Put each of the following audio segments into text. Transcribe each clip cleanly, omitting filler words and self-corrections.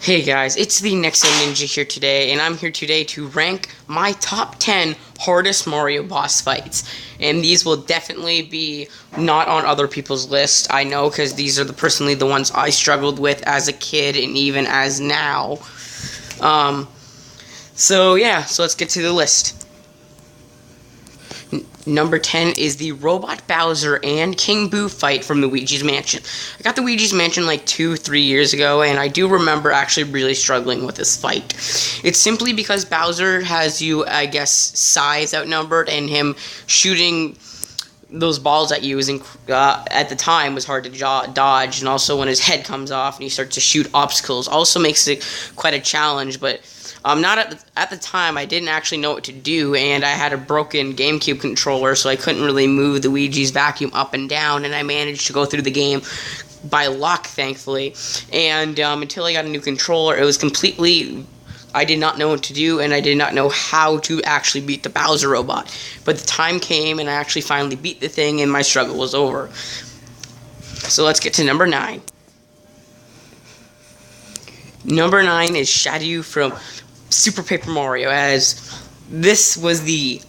Hey guys, it's the Nexo Ninja here today, and I'm here today to rank my top 10 hardest Mario boss fights. And these will definitely be not on other people's list, I know, because these are personally the ones I struggled with as a kid and even as now. So let's get to the list. Number 10 is the Robot Bowser and King Boo fight from Luigi's Mansion. I got the Luigi's Mansion like 2-3 years ago, and I do remember actually really struggling with this fight. It's simply because Bowser has you, I guess, size outnumbered, and him shooting those balls at you at the time was hard to dodge, and also when his head comes off and he starts to shoot obstacles also makes it quite a challenge, but not at the time. I didn't actually know what to do, and I had a broken GameCube controller, so I couldn't really move the Luigi's vacuum up and down, and I managed to go through the game by luck, thankfully. And until I got a new controller, it was completely... I did not know what to do, and I did not know how to actually beat the Bowser robot. But the time came, and I actually finally beat the thing, and my struggle was over. So let's get to number 9. Number 9 is Shadow from Super Paper Mario, as this was the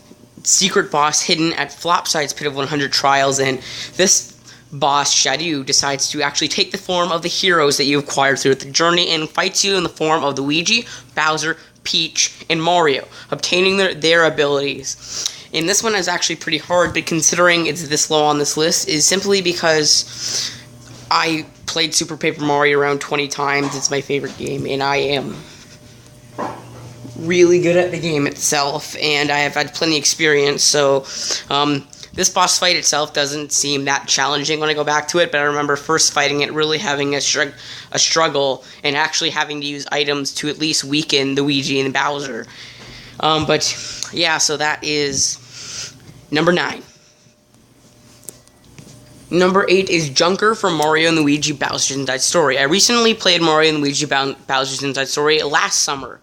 secret boss hidden at Flopside's Pit of 100 Trials, and this boss, Shadow, decides to actually take the form of the heroes that you acquired throughout the journey and fights you in the form of Luigi, Bowser, Peach, and Mario, obtaining their abilities. And this one is actually pretty hard, but considering it's this low on this list is simply because I played Super Paper Mario around 20 times. It's my favorite game, and I am really good at the game itself, and I have had plenty of experience, so this boss fight itself doesn't seem that challenging when I go back to it, but I remember first fighting it really having a struggle and actually having to use items to at least weaken Luigi and Bowser. So that is number 9. Number 8 is Junker from Mario and Luigi Bowser's Inside Story. I recently played Mario and Luigi Bowser's Inside Story last summer.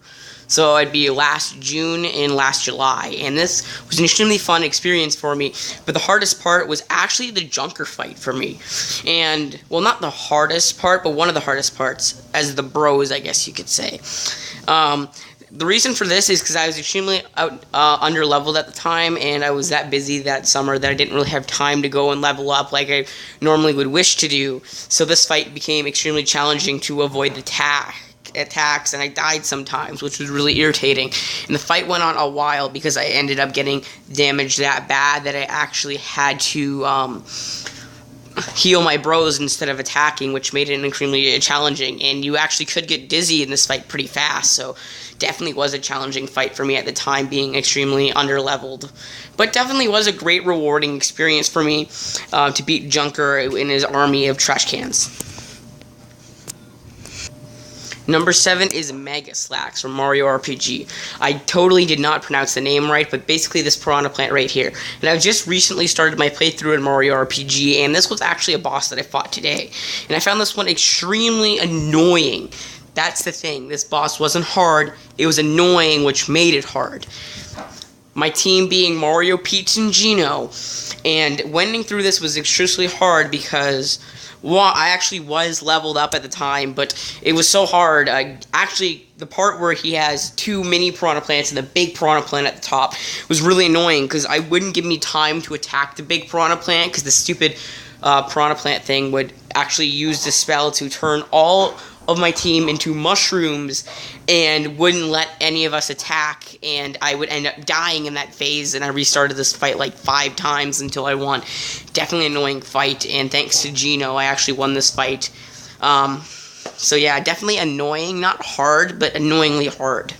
So it'd be last June and last July. And this was an extremely fun experience for me. But the hardest part was actually the Junker fight for me. And, well, not the hardest part, but one of the hardest parts, as the bros, I guess you could say. The reason for this is because I was extremely under-leveled at the time, and I was that busy that summer that I didn't really have time to go and level up like I normally would wish to do. So this fight became extremely challenging to avoid attacks, and I died sometimes, which was really irritating. And the fight went on a while because I ended up getting damaged that bad that I actually had to heal my bros instead of attacking, which made it extremely challenging. And you actually could get dizzy in this fight pretty fast, so definitely was a challenging fight for me at the time, being extremely under-leveled. But definitely was a great rewarding experience for me to beat Junker in his army of trash cans. Number 7 is Mega Slax from Mario RPG. I totally did not pronounce the name right, but basically this piranha plant right here. And I've just recently started my playthrough in Mario RPG, and this was actually a boss that I fought today. And I found this one extremely annoying. That's the thing. This boss wasn't hard. It was annoying, which made it hard. My team being Mario, Peach, and Geno. And winning through this was extremely hard because... well, I actually was leveled up at the time, but it was so hard. Actually, the part where he has 2 mini piranha plants and the big piranha plant at the top was really annoying because I wouldn't give me time to attack the big piranha plant because the stupid piranha plant thing would actually use the spell to turn all of my team into mushrooms and wouldn't let any of us attack, and I would end up dying in that phase, and I restarted this fight like 5 times until I won. Definitely an annoying fight, and thanks to Geno, I actually won this fight. So yeah, definitely annoying, not hard, but annoyingly hard.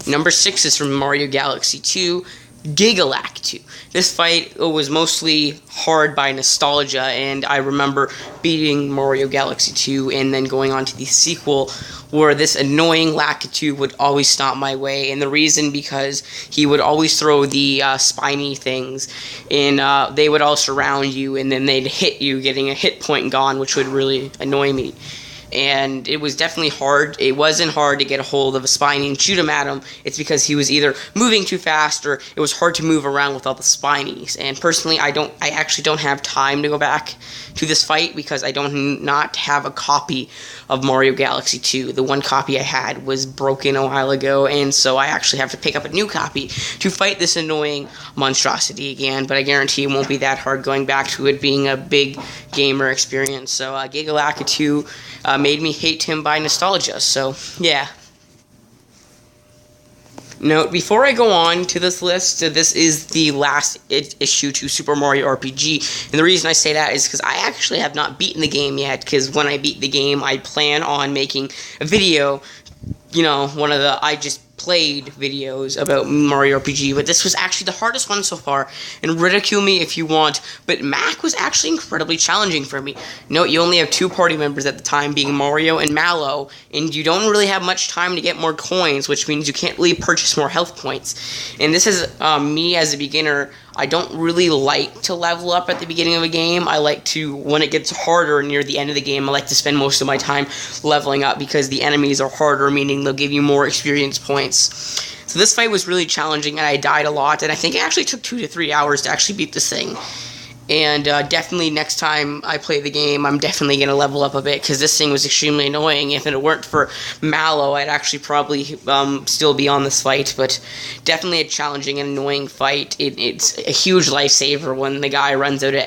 Number 6 is from Mario Galaxy 2, Gigalactu. This fight was mostly hard by nostalgia, and I remember beating Mario Galaxy 2 and then going on to the sequel where this annoying Lakitu would always stop my way, and the reason because he would always throw the spiny things, and they would all surround you, and then they'd hit you, getting a hit point gone, which would really annoy me. and it was definitely hard. It wasn't hard to get a hold of a Spiny and shoot him at him. It's because he was either moving too fast or it was hard to move around with all the Spinies. And personally, I actually don't have time to go back to this fight because I don't not have a copy of Mario Galaxy 2. The one copy I had was broken a while ago, and so I actually have to pick up a new copy to fight this annoying monstrosity again. But I guarantee it won't be that hard going back to it being a big gamer experience. So Gigalaka 2 made me hate him by nostalgia. So yeah. Note, before I go on to this list, this is the last issue to Super Mario RPG, and the reason I say that is because I actually have not beaten the game yet, because when I beat the game, I plan on making a video, one of the I Just Played videos about Mario RPG, but this was actually the hardest one so far, and ridicule me if you want, but Mac was actually incredibly challenging for me. Note, you only have 2 party members at the time, being Mario and Mallow, and you don't really have much time to get more coins, which means you can't really purchase more health points. And this is me as a beginner. I don't really like to level up at the beginning of a game. I like to, when it gets harder near the end of the game, I like to spend most of my time leveling up because the enemies are harder, meaning they'll give you more experience points. So this fight was really challenging, and I died a lot, and I think it actually took 2 to 3 hours to actually beat this thing. And definitely next time I play the game, I'm definitely going to level up a bit, because this thing was extremely annoying. If it weren't for Mallow, I'd actually probably still be on this fight, but definitely a challenging and annoying fight. It's a huge lifesaver when the guy runs out of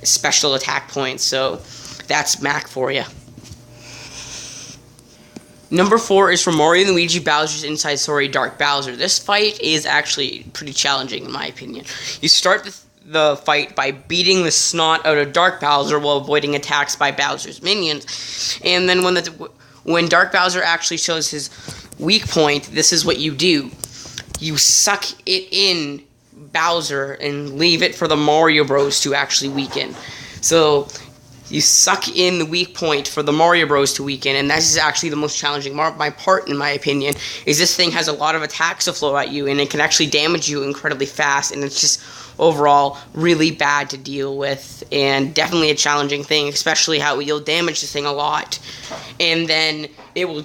special attack points, so that's Mac for you. Number 4 is from Mario & Luigi Bowser's Inside Story Dark Bowser. This fight is actually pretty challenging in my opinion. You start the fight by beating the snot out of Dark Bowser while avoiding attacks by Bowser's minions. And then when Dark Bowser actually shows his weak point, this is what you do. You suck it in Bowser and leave it for the Mario Bros to actually weaken. So you suck in the weak point for the Mario Bros to weaken, and this is actually the most challenging part, in my opinion, is this thing has a lot of attacks to flow at you, and it can actually damage you incredibly fast, and it's just overall really bad to deal with, and definitely a challenging thing, especially how you'll damage this thing a lot, and then it will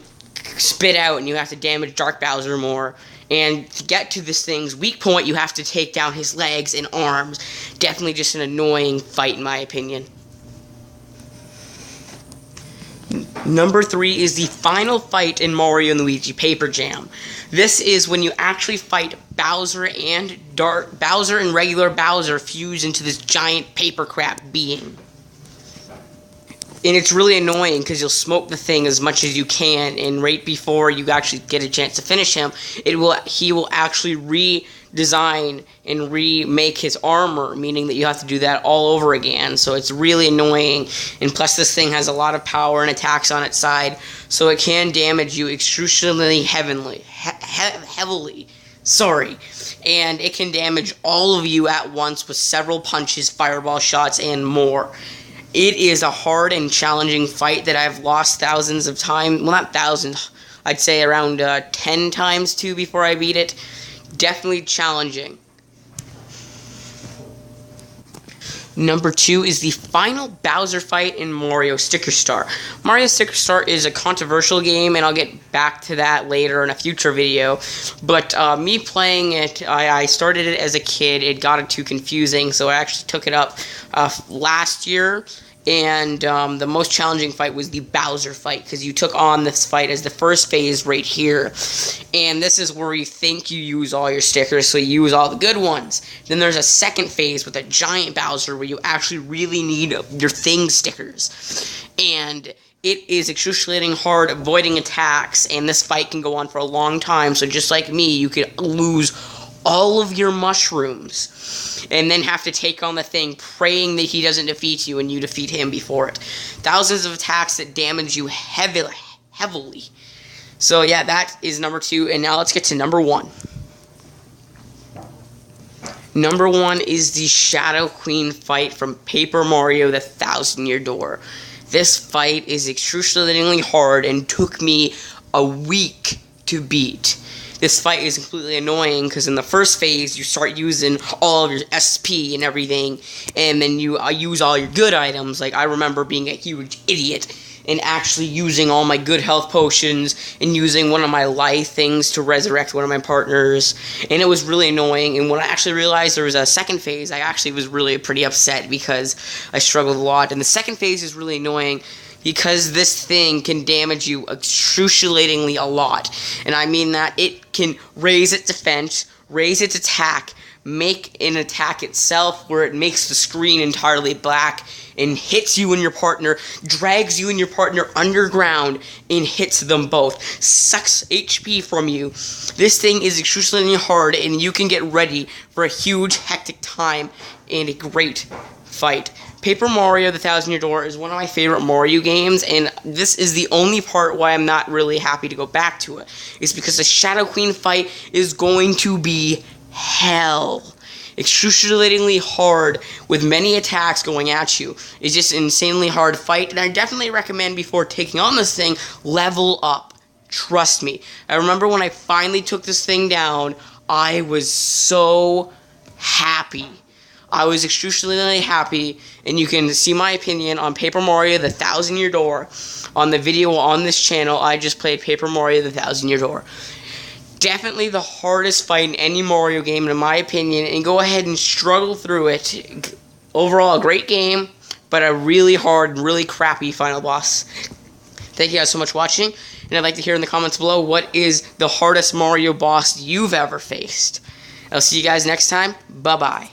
spit out, and you have to damage Dark Bowser more. And to get to this thing's weak point, you have to take down his legs and arms. Definitely just an annoying fight, in my opinion. Number 3 is the final fight in Mario & Luigi Paper Jam. This is when you actually fight Bowser and regular Bowser fuse into this giant paper crap being. And it's really annoying because you'll smoke the thing as much as you can, and right before you actually get a chance to finish him, he will actually redesign and remake his armor, meaning that you have to do that all over again. So it's really annoying, and plus this thing has a lot of power and attacks on its side, so it can damage you excruciatingly heavily. And it can damage all of you at once with several punches, fireball shots, and more. It is a hard and challenging fight that I've lost thousands of times. Well, not thousands. I'd say around 10 times, too, before I beat it. Definitely challenging. Number 2 is the final Bowser fight in Mario Sticker Star. Mario Sticker Star is a controversial game, and I'll get back to that later in a future video. But me playing it, I started it as a kid. It got too confusing, so I actually took it up last year. And the most challenging fight was the Bowser fight, because you took on this fight as the first phase right here. And this is where you think you use all your stickers, so you use all the good ones. Then there's a second phase with a giant Bowser where you actually really need your thing stickers. And it is excruciating hard, avoiding attacks, and this fight can go on for a long time, so just like me, you could lose all of your mushrooms, and then have to take on the thing, praying that he doesn't defeat you and you defeat him before it. Thousands of attacks that damage you heavily. So yeah, that is number 2, and now let's get to number 1. Number 1 is the Shadow Queen fight from Paper Mario: The Thousand-Year Door. This fight is excruciatingly hard and took me a week to beat. This fight is completely annoying because in the first phase, you start using all of your SP and everything, and then you use all your good items. Like, I remember being a huge idiot and actually using all my good health potions and using one of my life things to resurrect one of my partners, and it was really annoying. And when I actually realized there was a second phase, I actually was really pretty upset because I struggled a lot. And the second phase is really annoying because this thing can damage you excruciatingly a lot. And I mean that it can raise its defense, raise its attack, make an attack itself where it makes the screen entirely black and hits you and your partner, drags you and your partner underground and hits them both, sucks HP from you. This thing is excruciatingly hard, and you can get ready for a huge hectic time and a great fight. Paper Mario: The Thousand Year Door is one of my favorite Mario games, and this is the only part why I'm not really happy to go back to it. It's because the Shadow Queen fight is going to be hell. Excruciatingly hard with many attacks going at you. It's just an insanely hard fight, and I definitely recommend before taking on this thing, level up. Trust me. I remember when I finally took this thing down, I was so happy. I was excruciatingly happy, and you can see my opinion on Paper Mario: The Thousand Year Door on the video on this channel. I just played Paper Mario: The Thousand Year Door. Definitely the hardest fight in any Mario game, in my opinion, and go ahead and struggle through it. Overall, a great game, but a really hard, really crappy final boss. Thank you guys so much for watching, and I'd like to hear in the comments below what is the hardest Mario boss you've ever faced. I'll see you guys next time. Bye-bye.